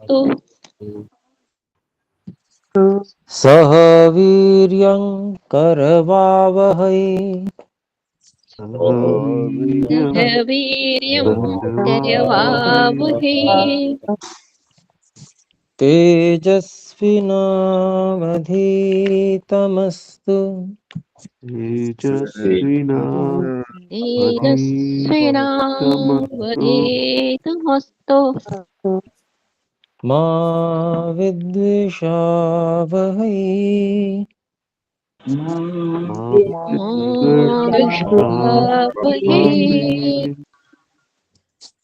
तमस्तु। सह वीर्यं करवावहै सह वीर्यं करवावहै तेजस्विनावधीतमस्तु तेजस्विनावधीतमस्तु मा विद्विषावहै मा विद्विषावहै।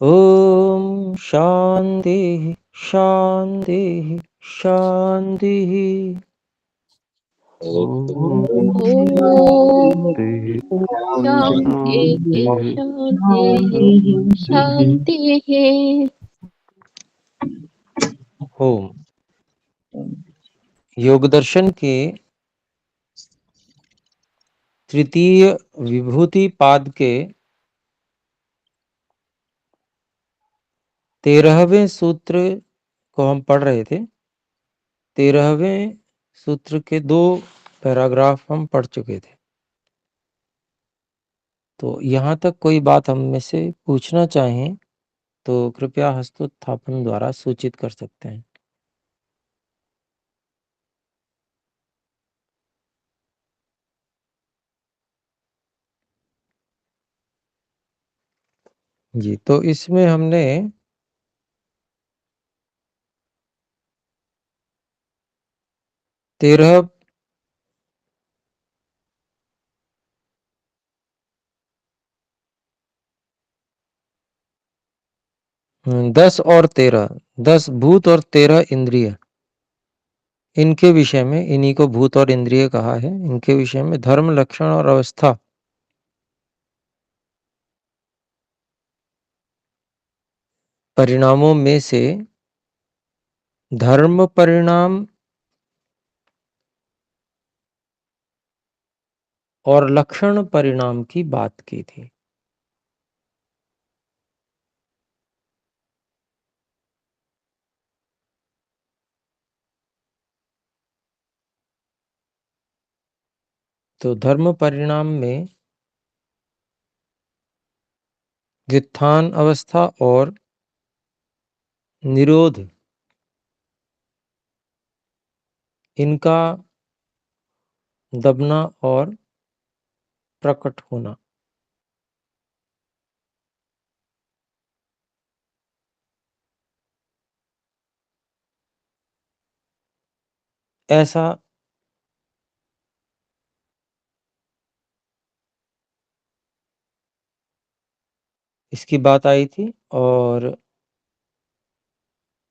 ॐ शान्तिः शान्तिः शान्तिः ॐ शान्तिः शान्तिः शान्तिः। ओम। योग दर्शन के तृतीय विभूति पाद के 13वें सूत्र को हम पढ़ रहे थे। 13वें सूत्र के 2 पैराग्राफ हम पढ़ चुके थे। तो यहाँ तक कोई बात हम में से पूछना चाहें तो कृपया हस्तोत्थापन द्वारा सूचित कर सकते हैं। जी, तो इसमें हमने 10 और 13 10 भूत और 13 इंद्रिय, इनके विषय में, इन्हीं को भूत और इंद्रिय कहा है, इनके विषय में धर्म, लक्षण और अवस्था परिणामों में से धर्म परिणाम और लक्षण परिणाम की बात की थी। तो धर्म परिणाम में व्युत्थान अवस्था और निरोध, इनका दबना और प्रकट होना। ऐसा इसकी बात आई थी। और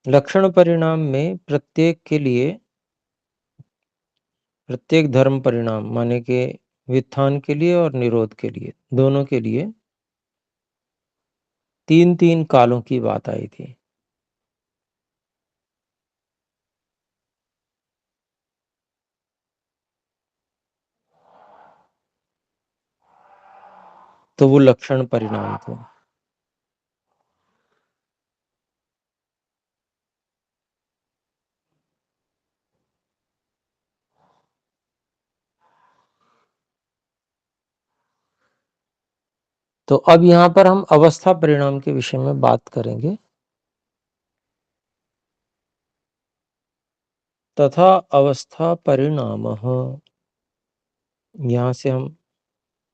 लक्षण परिणाम में प्रत्येक के लिए, प्रत्येक धर्म परिणाम माने के व्युत्थान के लिए और निरोध के लिए, दोनों के लिए 3-3 कालों की बात आई थी। तो वो लक्षण परिणाम थे। तो अब यहाँ पर हम अवस्था परिणाम के विषय में बात करेंगे। तथा अवस्था परिणाम, यहाँ से हम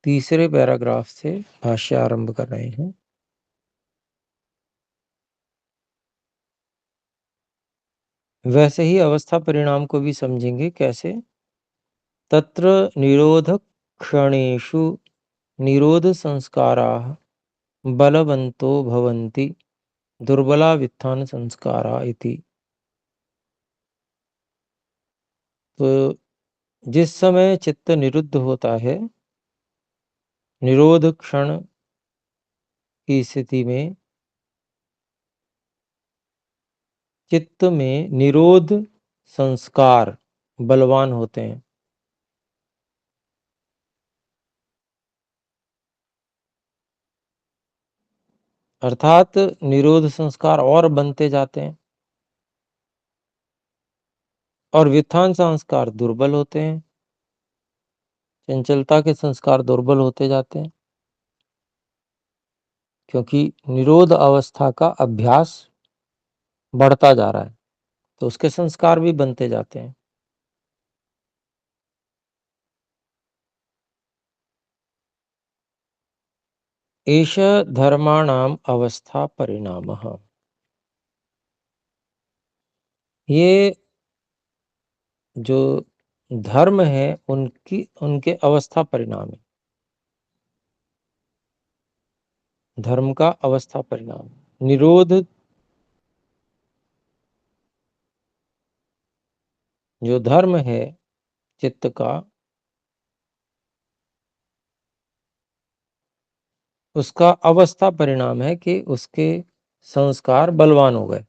तीसरे पैराग्राफ से भाष्य आरंभ कर रहे हैं। वैसे ही अवस्था परिणाम को भी समझेंगे। कैसे? तत्र निरोध क्षणेषु निरोध संस्काराः बलवन्तो भवन्ति दुर्बला व्युत्थान संस्कारा इति। तो जिस समय चित्त निरुद्ध होता है, निरोध क्षण की स्थिति में चित्त में निरोध संस्कार बलवान होते हैं। अर्थात निरोध संस्कार और बनते जाते हैं। और वित्थान संस्कार दुर्बल होते हैं, चंचलता के संस्कार दुर्बल होते जाते हैं, क्योंकि निरोध अवस्था का अभ्यास बढ़ता जा रहा है, तो उसके संस्कार भी बनते जाते हैं। एष धर्माणाम अवस्था परिणामः। ये जो धर्म है उनके अवस्था परिणाम है। धर्म का अवस्था परिणाम निरोध जो धर्म है चित्त का, उसका अवस्था परिणाम है कि उसके संस्कार बलवान हो गए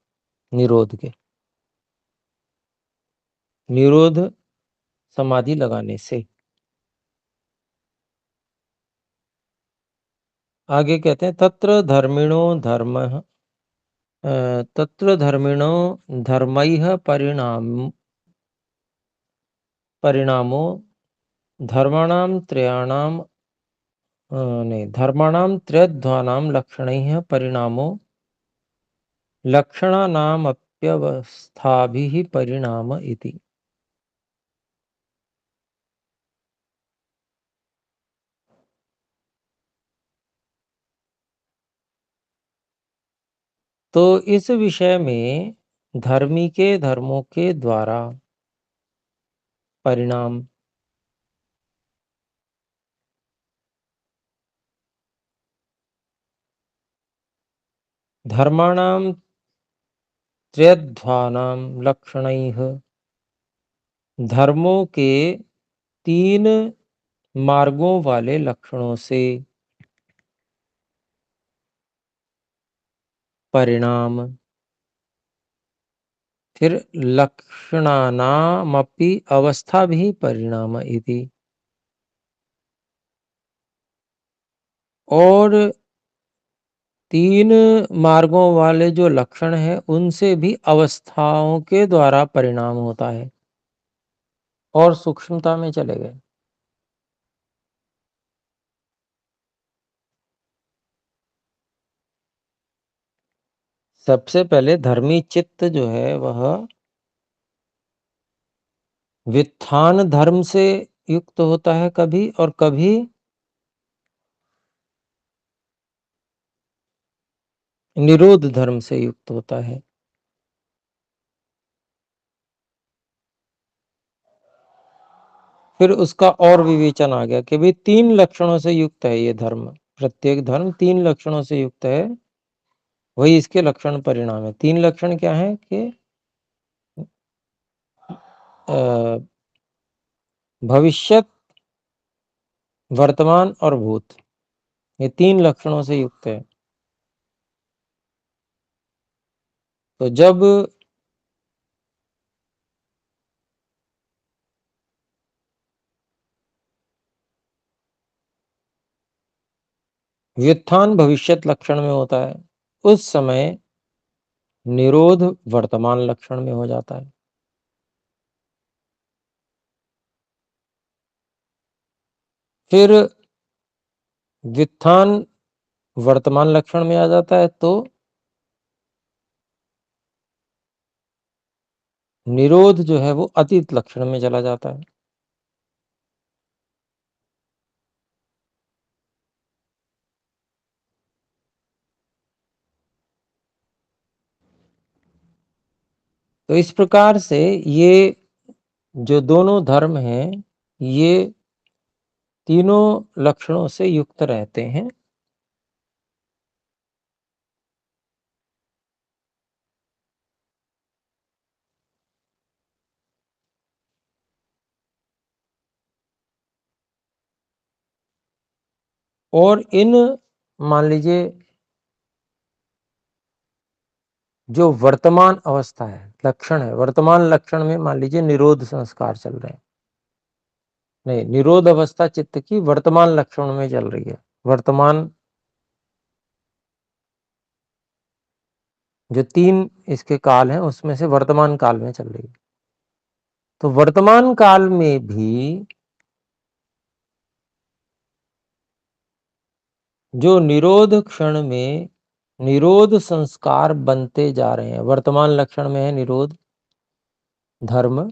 निरोध के। निरोध समाधि लगाने से। आगे कहते हैं तत्र धर्मिणो धर्मः तत्र धर्मिणो धर्मैः परिणामो धर्माणां त्रयाणां नहीं धर्माणां त्रयध्वानां लक्षणैः परिणामो लक्षणानामप्यवस्थाभिः परिणाम इति। तो इस विषय में धर्मी के धर्मों के द्वारा परिणाम धर्माणां त्रयध्वानां लक्षणैः धर्मों के 3 मार्गों वाले लक्षणों से परिणाम। फिर लक्षणानामपि अवस्था भी परिणाम इति। और 3 मार्गों वाले जो लक्षण है उनसे भी अवस्थाओं के द्वारा परिणाम होता है। और सूक्ष्मता में चले गए। सबसे पहले धर्मी चित्त जो है वह वित्थान धर्म से युक्त होता है कभी, और कभी निरोध धर्म से युक्त होता है। फिर उसका और विवेचन आ गया कि भाई 3 लक्षणों से युक्त है ये धर्म। प्रत्येक धर्म 3 लक्षणों से युक्त है, वही इसके लक्षण परिणाम है। 3 लक्षण क्या है कि भविष्यत, वर्तमान और भूत, ये 3 लक्षणों से युक्त है। तो जब व्युत्थान भविष्यत लक्षण में होता है, उस समय निरोध वर्तमान लक्षण में हो जाता है। फिर व्युत्थान वर्तमान लक्षण में आ जाता है तो निरोध जो है वो अतीत लक्षण में चला जाता है। तो इस प्रकार से ये जो दोनों धर्म हैं, ये तीनों लक्षणों से युक्त रहते हैं। और इन मान लीजिए जो वर्तमान अवस्था है, लक्षण है, वर्तमान लक्षण में मान लीजिए निरोध संस्कार चल रहे हैं। नहीं, निरोध अवस्था चित्त की वर्तमान लक्षण में चल रही है। वर्तमान जो 3 इसके काल हैं उसमें से वर्तमान काल में चल रही है। तो वर्तमान काल में भी जो निरोध क्षण में निरोध संस्कार बनते जा रहे हैं, वर्तमान लक्षण में है निरोध धर्म,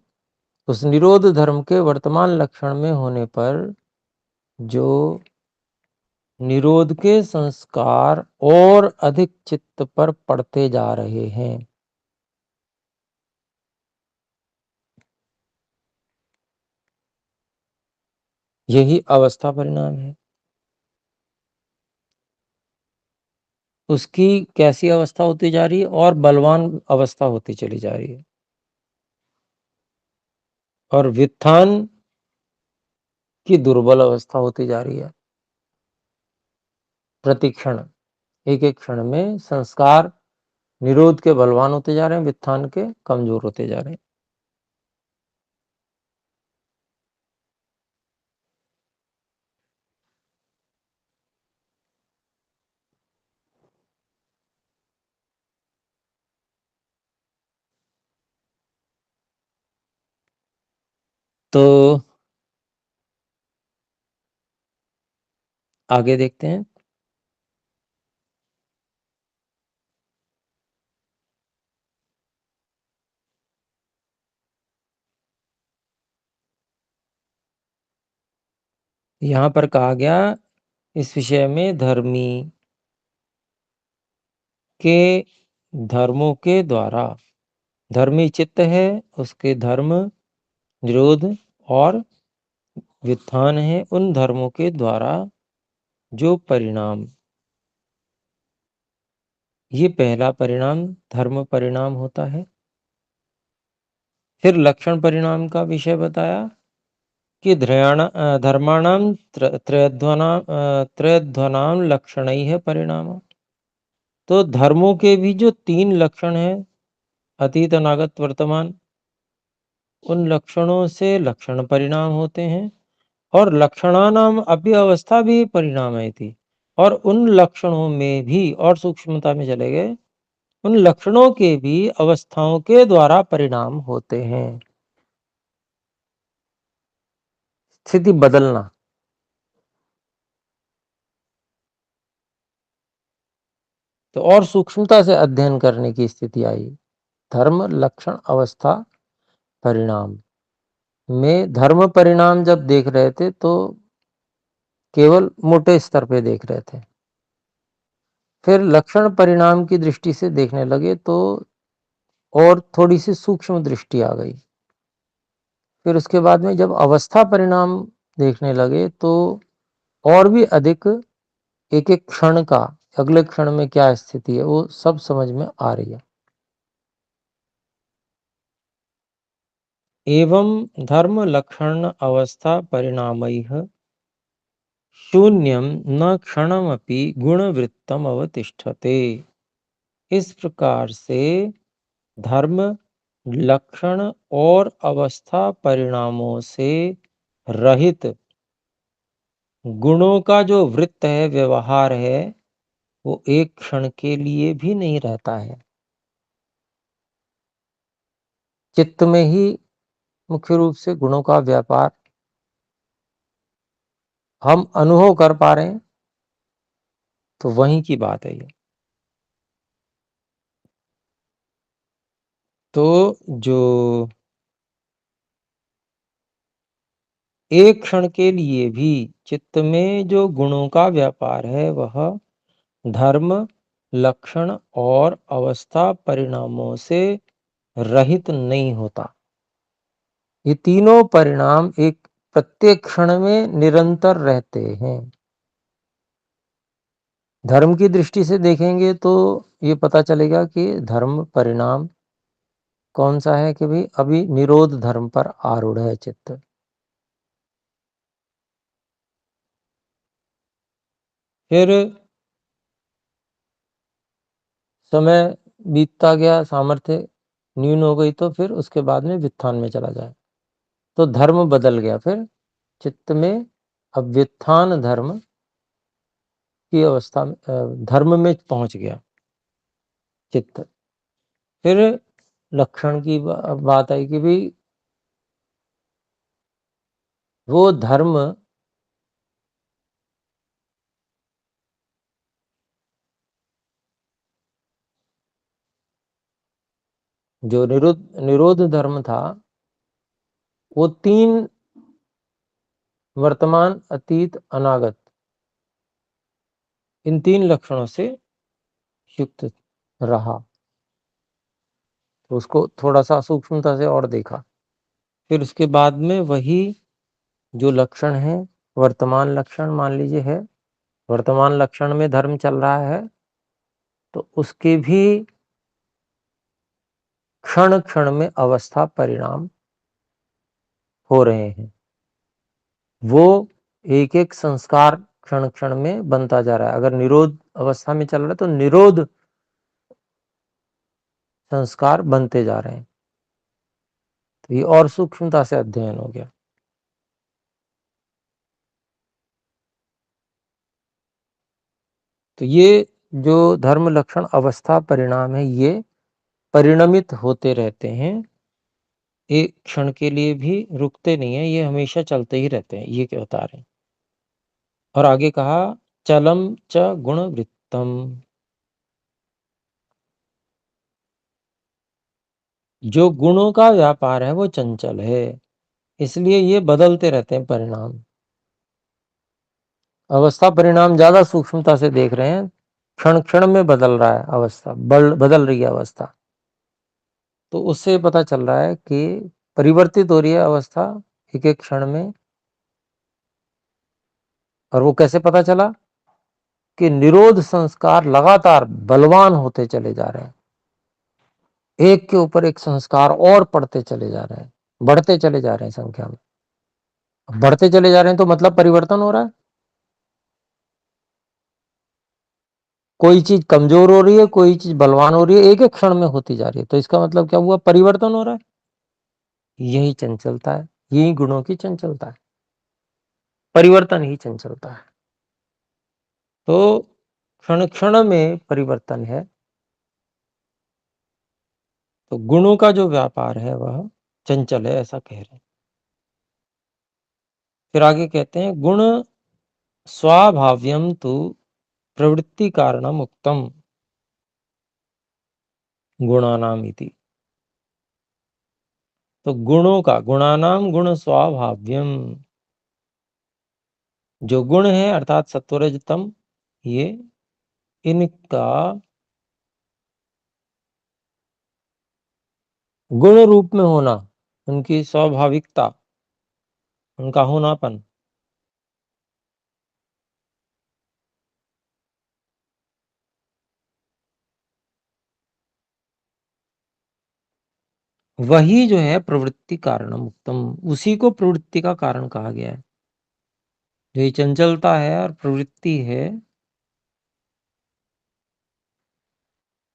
उस निरोध धर्म के वर्तमान लक्षण में होने पर जो निरोध के संस्कार और अधिक चित्त पर पड़ते जा रहे हैं, यही अवस्था परिणाम है। उसकी कैसी अवस्था होती जा रही है? और बलवान अवस्था होती चली जा रही है, और व्युत्थान की दुर्बल अवस्था होती जा रही है। प्रतिक्षण, एक एक क्षण में संस्कार निरोध के बलवान होते जा रहे हैं, व्युत्थान के कमजोर होते जा रहे हैं। तो आगे देखते हैं। यहां पर कहा गया इस विषय में धर्मी के धर्मों के द्वारा, धर्मी चित्त है उसके धर्म निरोध और व्युत्थान है, उन धर्मों के द्वारा जो परिणाम, ये पहला परिणाम धर्म परिणाम होता है। फिर लक्षण परिणाम का विषय बताया कि धर्माणाम त्रयध्वनाम लक्षण ही है परिणाम। तो धर्मों के भी जो 3 लक्षण हैं, अतीत अनागत वर्तमान, उन लक्षणों से लक्षण परिणाम होते हैं, और लक्षणानाम अपि अवस्था भी परिणाम है थी, और उन लक्षणों में भी और सूक्ष्मता में चले गए, उन लक्षणों के भी अवस्थाओं के द्वारा परिणाम होते हैं। स्थिति बदलना, तो और सूक्ष्मता से अध्ययन करने की स्थिति आई। धर्म लक्षण अवस्था परिणाम में धर्म परिणाम जब देख रहे थे तो केवल मोटे स्तर पे देख रहे थे, फिर लक्षण परिणाम की दृष्टि से देखने लगे तो और थोड़ी सी सूक्ष्म दृष्टि आ गई। फिर उसके बाद में जब अवस्था परिणाम देखने लगे तो और भी अधिक एक एक क्षण का, अगले क्षण में क्या स्थिति है, वो सब समझ में आ रही है। एवं धर्म लक्षण अवस्था परिणामैः शून्यम न क्षणमपि गुणवृत्तम अवतिष्ठते। इस प्रकार से धर्म लक्षण और अवस्था परिणामों से रहित गुणों का जो वृत्त है, व्यवहार है, वो एक क्षण के लिए भी नहीं रहता है। चित्त में ही मुख्य रूप से गुणों का व्यापार हम अनुभव कर पा रहे हैं, तो वहीं की बात है ये। तो जो एक क्षण के लिए भी चित्त में जो गुणों का व्यापार है, वह धर्म लक्षण और अवस्था परिणामों से रहित नहीं होता। ये तीनों परिणाम एक प्रत्येक क्षण में निरंतर रहते हैं। धर्म की दृष्टि से देखेंगे तो ये पता चलेगा कि धर्म परिणाम कौन सा है कि भाई अभी निरोध धर्म पर आरूढ़ है चित्त। फिर समय बीतता गया, सामर्थ्य न्यून हो गई, तो फिर उसके बाद में व्युत्थान में चला जाए, तो धर्म बदल गया, फिर चित्त में अब व्युत्थान धर्म की अवस्था में धर्म में पहुंच गया चित्त। फिर लक्षण की बात आई कि भाई वो धर्म जो निरोध धर्म था, वो 3 वर्तमान, अतीत, अनागत, इन 3 लक्षणों से युक्त रहा। तो उसको थोड़ा सा सूक्ष्मता से और देखा। फिर उसके बाद में वही जो लक्षण है, वर्तमान लक्षण मान लीजिए है, वर्तमान लक्षण में धर्म चल रहा है, तो उसके भी क्षण क्षण में अवस्था परिणाम हो रहे हैं। वो एक एक संस्कार क्षण क्षण में बनता जा रहा है। अगर निरोध अवस्था में चल रहा है तो निरोध संस्कार बनते जा रहे हैं। तो ये और सूक्ष्मता से अध्ययन हो गया। तो ये जो धर्म लक्षण अवस्था परिणाम है, ये परिणमित होते रहते हैं, एक क्षण के लिए भी रुकते नहीं है, ये हमेशा चलते ही रहते हैं। ये क्या बता रहे हैं। और आगे कहा चलम च गुण वृत्तम, जो गुणों का व्यापार है वो चंचल है, इसलिए ये बदलते रहते हैं परिणाम। अवस्था परिणाम ज्यादा सूक्ष्मता से देख रहे हैं, क्षण क्षण में बदल रहा है अवस्था, बदल रही है अवस्था। तो उससे पता चल रहा है कि परिवर्तित हो रही है अवस्था एक एक क्षण में। और वो कैसे पता चला कि निरोध संस्कार लगातार बलवान होते चले जा रहे हैं, एक के ऊपर एक संस्कार और पढ़ते चले जा रहे हैं, बढ़ते चले जा रहे हैं संख्या में। बढ़ते चले जा रहे हैं तो मतलब परिवर्तन हो रहा है। कोई चीज कमजोर हो रही है, कोई चीज बलवान हो रही है, एक एक क्षण में होती जा रही है। तो इसका मतलब क्या हुआ, परिवर्तन हो रहा है। यही चंचलता है, यही गुणों की चंचलता है, परिवर्तन ही चंचलता है। तो क्षण क्षण में परिवर्तन है। तो गुणों का जो व्यापार है वह चंचल है, ऐसा कह रहे हैं। फिर आगे कहते हैं गुण स्वाभाव्यम तु प्रवृत्ति कारणम उक्तम गुणानाम इति। तो गुणों का, गुणानाम गुण स्वाभाव्यम, जो गुण है अर्थात सत्वरजतम, ये इनका गुण रूप में होना, उनकी स्वाभाविकता, उनका होनापन, वही जो है प्रवृत्ति कारणम उत्तम, उसी को प्रवृत्ति का कारण कहा गया है। जो ये चंचलता है और प्रवृत्ति है,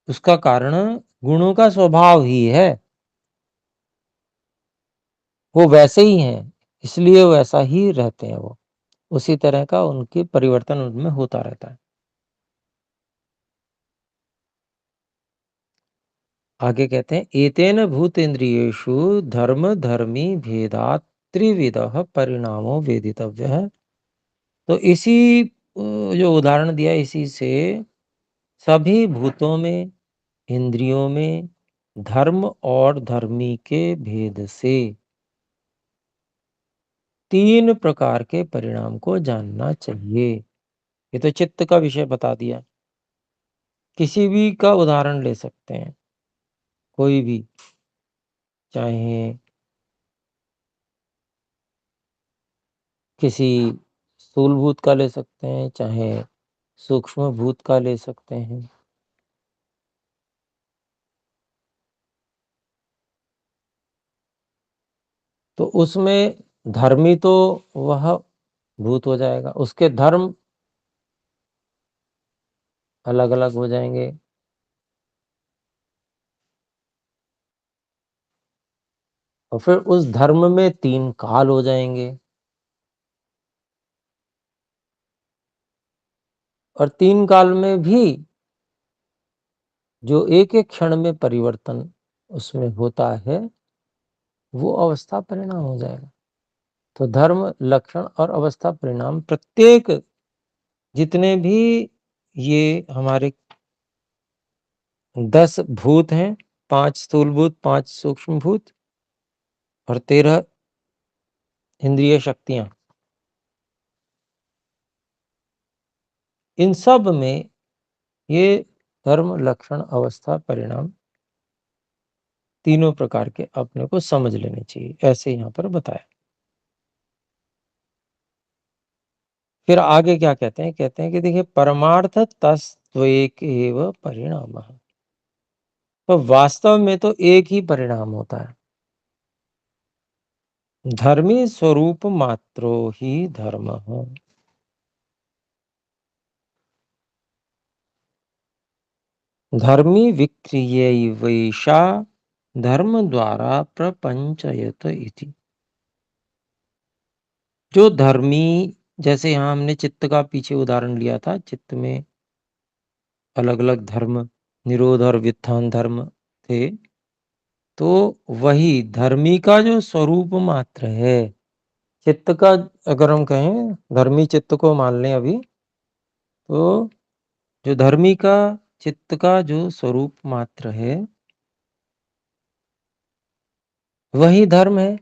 उसका कारण गुणों का स्वभाव ही है। वो वैसे ही हैं, इसलिए वैसा ही रहते हैं। वो उसी तरह का उनके परिवर्तन उनमें होता रहता है। आगे कहते हैं एतेन भूतेन्द्रियेषु धर्म धर्मी भेदात् त्रिविधः परिणामो वेदितव्यः। तो इसी जो उदाहरण दिया, इसी से सभी भूतों में, इंद्रियों में धर्म और धर्मी के भेद से 3 प्रकार के परिणाम को जानना चाहिए। ये तो चित्त का विषय बता दिया। किसी भी का उदाहरण ले सकते हैं, कोई भी, चाहे किसी स्थूल भूत का ले सकते हैं, चाहे सूक्ष्म भूत का ले सकते हैं। तो उसमें धर्मी तो वह भूत हो जाएगा, उसके धर्म अलग अलग हो जाएंगे। और फिर उस धर्म में 3 काल हो जाएंगे, और 3 काल में भी जो एक एक क्षण में परिवर्तन उसमें होता है, वो अवस्था परिणाम हो जाएगा। तो धर्म, लक्षण और अवस्था, परिणाम, प्रत्येक जितने भी ये हमारे 10 भूत हैं, 5 स्थूल भूत, 5 सूक्ष्म भूत और 13 इंद्रिय शक्तियां, इन सब में ये धर्म, लक्षण, अवस्था, परिणाम तीनों प्रकार के अपने को समझ लेने चाहिए, ऐसे यहाँ पर बताया। फिर आगे क्या कहते हैं? कहते हैं कि देखिए, परमार्थ तस्त्वेक एव परिणामः। तो वास्तव में तो एक ही परिणाम होता है। धर्मी स्वरूप मात्रो ही धर्मः। धर्मी विक्रियैवैषा धर्म द्वारा प्रपंचयत इति। जो धर्मी, जैसे यहाँ हमने चित्त का पीछे उदाहरण लिया था, चित्त में अलग अलग धर्म, निरोध और व्युत्थान धर्म थे, तो वही धर्मी का जो स्वरूप मात्र है, चित्त का, अगर हम कहें धर्मी चित्त को मान लें अभी, तो जो धर्मी का चित्त का जो स्वरूप मात्र है वही धर्म है।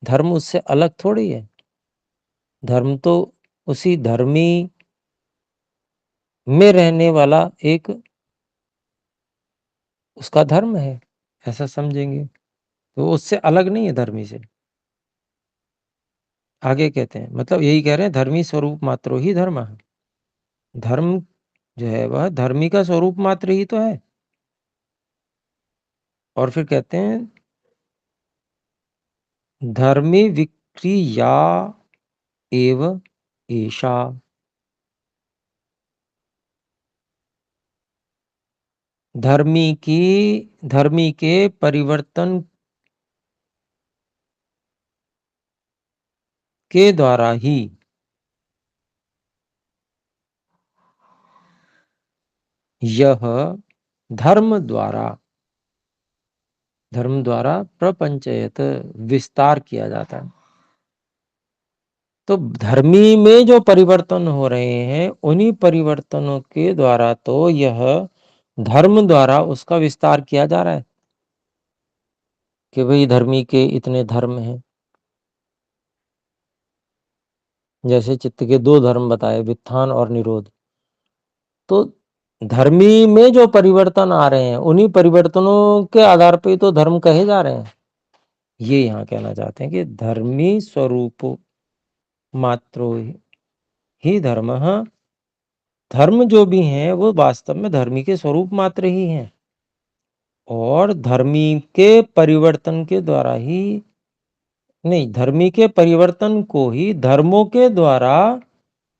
धर्म उससे अलग थोड़ी है। धर्म तो उसी धर्मी में रहने वाला एक उसका धर्म है, ऐसा समझेंगे, तो उससे अलग नहीं है धर्मी से। आगे कहते हैं, मतलब यही कह रहे हैं, धर्मी स्वरूप मात्रो ही धर्म है। धर्म जो है वह धर्मी का स्वरूप मात्र ही तो है। और फिर कहते हैं, धर्मी विक्रिया एव एषा। धर्मी के परिवर्तन के द्वारा ही यह धर्म द्वारा प्रपंचयत विस्तार किया जाता है। तो धर्मी में जो परिवर्तन हो रहे हैं, उन्हीं परिवर्तनों के द्वारा तो यह धर्म द्वारा उसका विस्तार किया जा रहा है कि भाई धर्मी के इतने धर्म हैं। जैसे चित्त के 2 धर्म बताए, व्युत्थान और निरोध। तो धर्मी में जो परिवर्तन आ रहे हैं, उन्हीं परिवर्तनों के आधार पे तो धर्म कहे जा रहे हैं। ये यहाँ कहना चाहते हैं कि धर्मी स्वरूप मात्रो ही धर्मः। धर्म जो भी हैं वो वास्तव में धर्मी के स्वरूप मात्र ही हैं, और धर्मी के परिवर्तन के द्वारा ही नहीं, धर्मी के परिवर्तन को ही धर्मों के द्वारा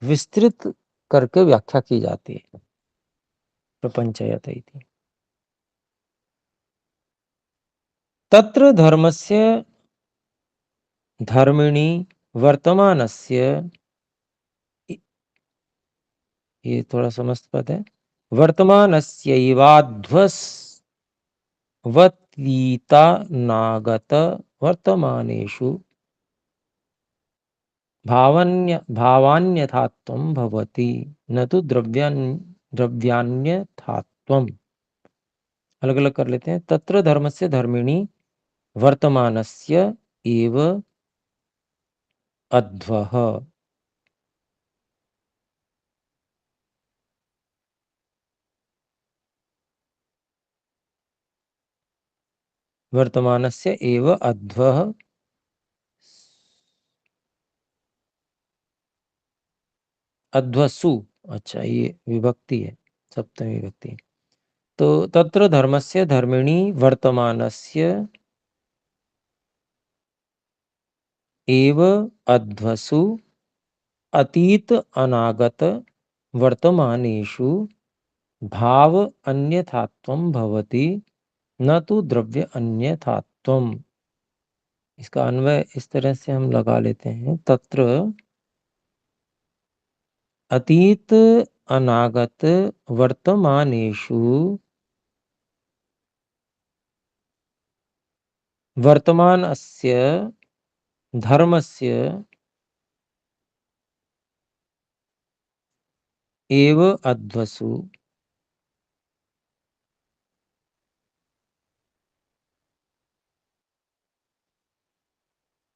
विस्तृत करके व्याख्या की जाती है, प्रपंचयत इति। तत्र धर्मस्य धर्मिणी वर्तमानस्य, ये थोड़ा समस्त पद है, वर्तमानस्यैवाध्वस्वतीता नागत वर्तमानेषु भावान्यथात्वं भवति न तो द्रव्यान्यथात्वम्। अलग अलग कर लेते हैं। तत्र धर्मस्य धर्मिणी वर्तमानस्य एव अध्वः। वर्तमानस्य एव अध्वः अध्वसु। अच्छा, ये विभक्ति है, सप्तमी विभक्ति। तो तत्र धर्मस्य धर्मिणी वर्तमानस्य एव अध्वसु अतीत अनागत वर्तमानेषु भाव अन्यथात्वं भवति न तो द्रव्य अन्यथात्वम्। इसका अन्वय इस तरह से हम लगा लेते हैं, तत्र अतीत अनागत वर्तमानेषु वर्तमानस्य धर्मस्य एव अध्वसु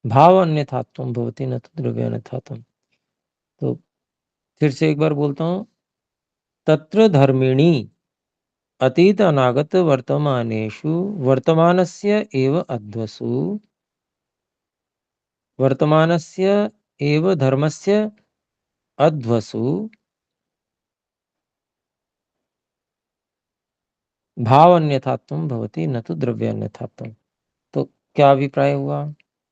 भाव अन्यथात्वं भवति न तो द्रव्य अन्यथात्वं। तो फिर से एक बार बोलता हूं, तत्र धर्मिणी अतीत अनागत वर्तमानेषु वर्तमानस्य एव अध्वसु वर्तमानस्य एव धर्मस्य अध्वसु भाव अन्यथात्वं भवति न तो द्रव्य अन्यथात्वं। तो क्या अभिप्राय हुआ?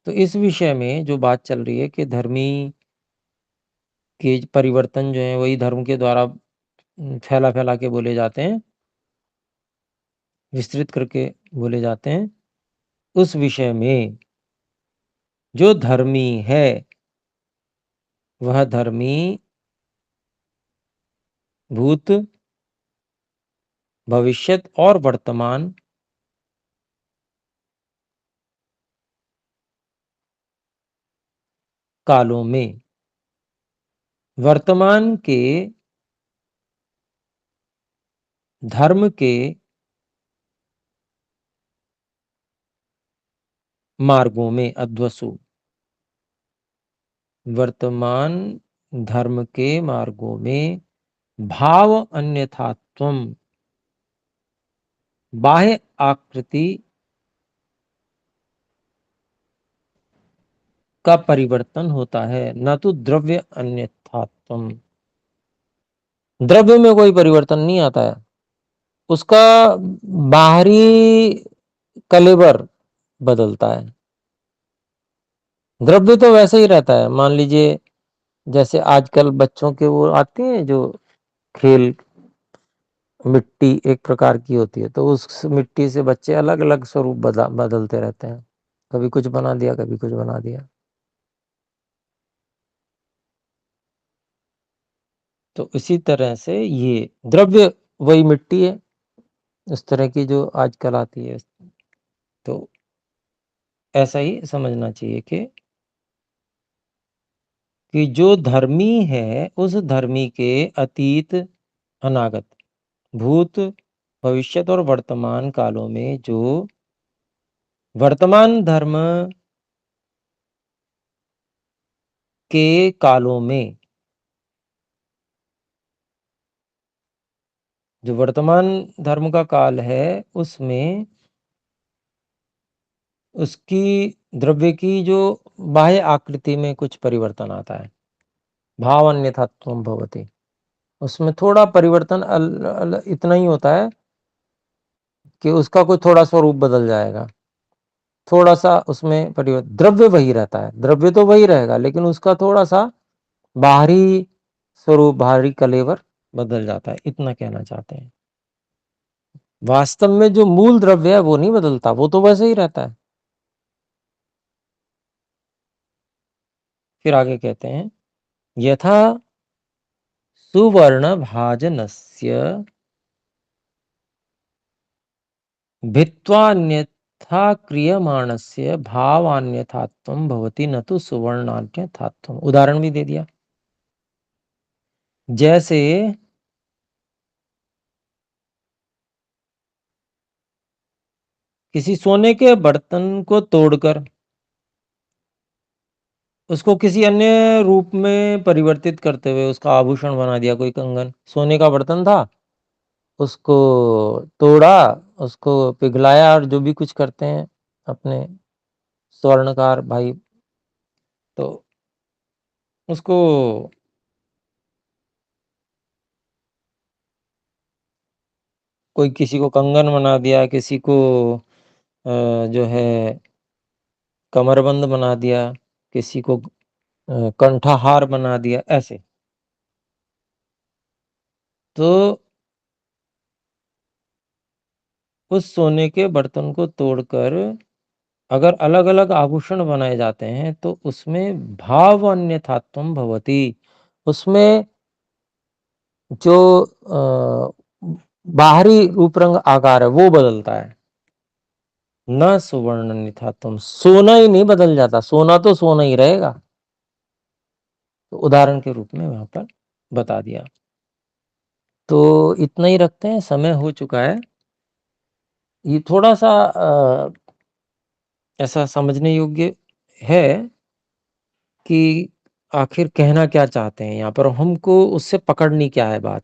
तो इस विषय में जो बात चल रही है कि धर्मी के परिवर्तन जो है वही धर्म के द्वारा फैला फैला के बोले जाते हैं, विस्तृत करके बोले जाते हैं। उस विषय में जो धर्मी है वह धर्मी भूत, भविष्यत और वर्तमान कालों में वर्तमान के धर्म के मार्गों में अध्वसु, वर्तमान धर्म के मार्गों में भाव अन्यथात्वम, बाह्य आकृति का परिवर्तन होता है, न तो द्रव्य अन्यथात्वम। द्रव्य में कोई परिवर्तन नहीं आता है, उसका बाहरी कलेवर बदलता है। द्रव्य तो वैसे ही रहता है। मान लीजिए जैसे आजकल बच्चों के वो आते हैं जो खेल, मिट्टी एक प्रकार की होती है, तो उस मिट्टी से बच्चे अलग अलग स्वरूप बदलते रहते हैं, कभी कुछ बना दिया, कभी कुछ बना दिया। तो इसी तरह से ये द्रव्य वही मिट्टी है, उस तरह की जो आजकल आती है। तो ऐसा ही समझना चाहिए कि जो धर्मी है उस धर्मी के अतीत, अनागत, भूत, भविष्यत और वर्तमान कालों में जो वर्तमान धर्म के कालों में, जो वर्तमान धर्म का काल है उसमें उसकी द्रव्य की जो बाह्य आकृति में कुछ परिवर्तन आता है, भाव अन्यथात्वं भवति, उसमें थोड़ा परिवर्तन इतना ही होता है कि उसका कोई थोड़ा स्वरूप बदल जाएगा, थोड़ा सा उसमें परिवर्तन। द्रव्य वही रहता है, द्रव्य तो वही रहेगा, लेकिन उसका थोड़ा सा बाहरी स्वरूप, बाहरी कलेवर बदल जाता है, इतना कहना चाहते हैं। वास्तव में जो मूल द्रव्य है वो नहीं बदलता, वो तो वैसे ही रहता है। फिर आगे कहते हैं, यथा सुवर्ण भाजनस्य भित्त्वान्यथा क्रियमाणस्य भावान्यथात्वं भवति न तो सुवर्णान्यथात्वं। उदाहरण भी दे दिया, जैसे किसी सोने के बर्तन को तोड़कर उसको किसी अन्य रूप में परिवर्तित करते हुए उसका आभूषण बना दिया, कोई कंगन, सोने का बर्तन था, उसको तोड़ा, उसको पिघलाया और जो भी कुछ करते हैं अपने स्वर्णकार भाई, तो उसको कोई किसी को कंगन बना दिया, किसी को जो है कमरबंद बना दिया, किसी को कंठाहार बना दिया, ऐसे। तो उस सोने के बर्तन को तोड़कर अगर अलग अलग आभूषण बनाए जाते हैं तो उसमें भाव अन्यथात्वं भवति, उसमें जो बाहरी रूप रंग आकार है वो बदलता है। न सुवर्ण निथा तुम, सोना ही नहीं बदल जाता, सोना तो सोना ही रहेगा। तो उदाहरण के रूप में वहां पर बता दिया। तो इतना ही रखते हैं, समय हो चुका है। ये थोड़ा सा ऐसा समझने योग्य है कि आखिर कहना क्या चाहते हैं यहाँ पर, हमको उससे पकड़नी क्या है बात,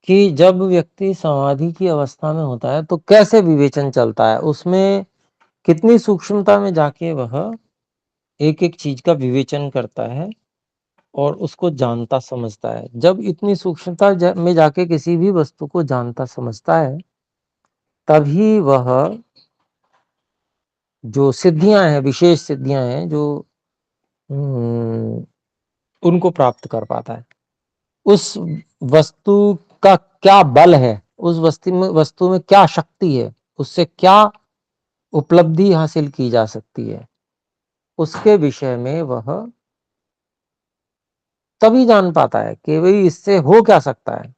कि जब व्यक्ति समाधि की अवस्था में होता है तो कैसे विवेचन चलता है, उसमें कितनी सूक्ष्मता में जाके वह एक एक चीज का विवेचन करता है और उसको जानता समझता है। जब इतनी सूक्ष्मता में जाके किसी भी वस्तु को जानता समझता है, तभी वह जो सिद्धियां हैं, विशेष सिद्धियां हैं, जो उनको प्राप्त कर पाता है। उस वस्तु का क्या बल है, उस वस्तु में क्या शक्ति है, उससे क्या उपलब्धि हासिल की जा सकती है, उसके विषय में वह तभी जान पाता है कि भाई इससे हो क्या सकता है।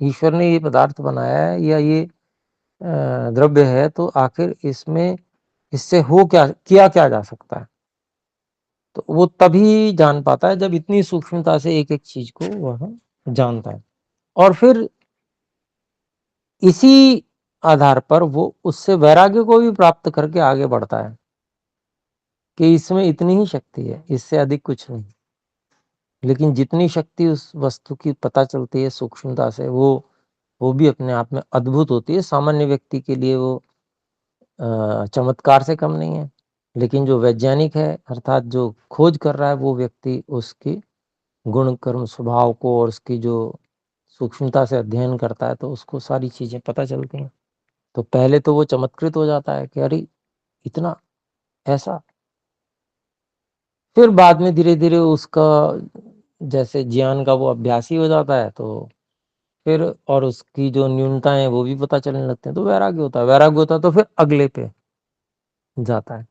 ईश्वर ने ये पदार्थ बनाया है या ये द्रव्य है, तो आखिर इसमें इससे हो क्या, किया क्या जा सकता है। तो वो तभी जान पाता है जब इतनी सूक्ष्मता से एक एक चीज को वह जानता है, और फिर इसी आधार पर वो उससे वैराग्य को भी प्राप्त करके आगे बढ़ता है कि इसमें इतनी ही शक्ति है, इससे अधिक कुछ नहीं। लेकिन जितनी शक्ति उस वस्तु की पता चलती है सूक्ष्मता से, वो भी अपने आप में अद्भुत होती है। सामान्य व्यक्ति के लिए वो चमत्कार से कम नहीं है। लेकिन जो वैज्ञानिक है, अर्थात जो खोज कर रहा है, वो व्यक्ति उसकी गुण कर्म स्वभाव को और उसकी जो सूक्ष्मता से अध्ययन करता है, तो उसको सारी चीजें पता चलती हैं। तो पहले तो वो चमत्कृत हो जाता है कि अरे इतना ऐसा। फिर बाद में धीरे धीरे उसका जैसे ज्ञान का वो अभ्यासी हो जाता है, तो फिर और उसकी जो न्यूनताएं वो भी पता चलने लगते हैं, तो वैराग्य होता है। वैराग्य होता है तो फिर अगले पे जाता है।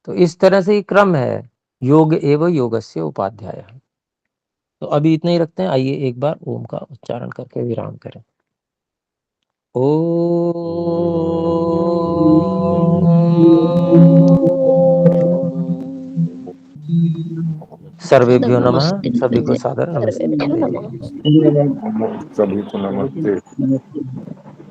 तो इस तरह से ये क्रम है, योग एवं योगस्य उपाध्याय। तो अभी इतना ही रखते हैं। आइए एक बार ओम का उच्चारण करके विराम करें। ओ सर्वेभ्यो नमः। नमस्ते सभी को गुरुजी, सादर सर्वेभ्यो नमस्ते। नमः। सभी को नमस्ते।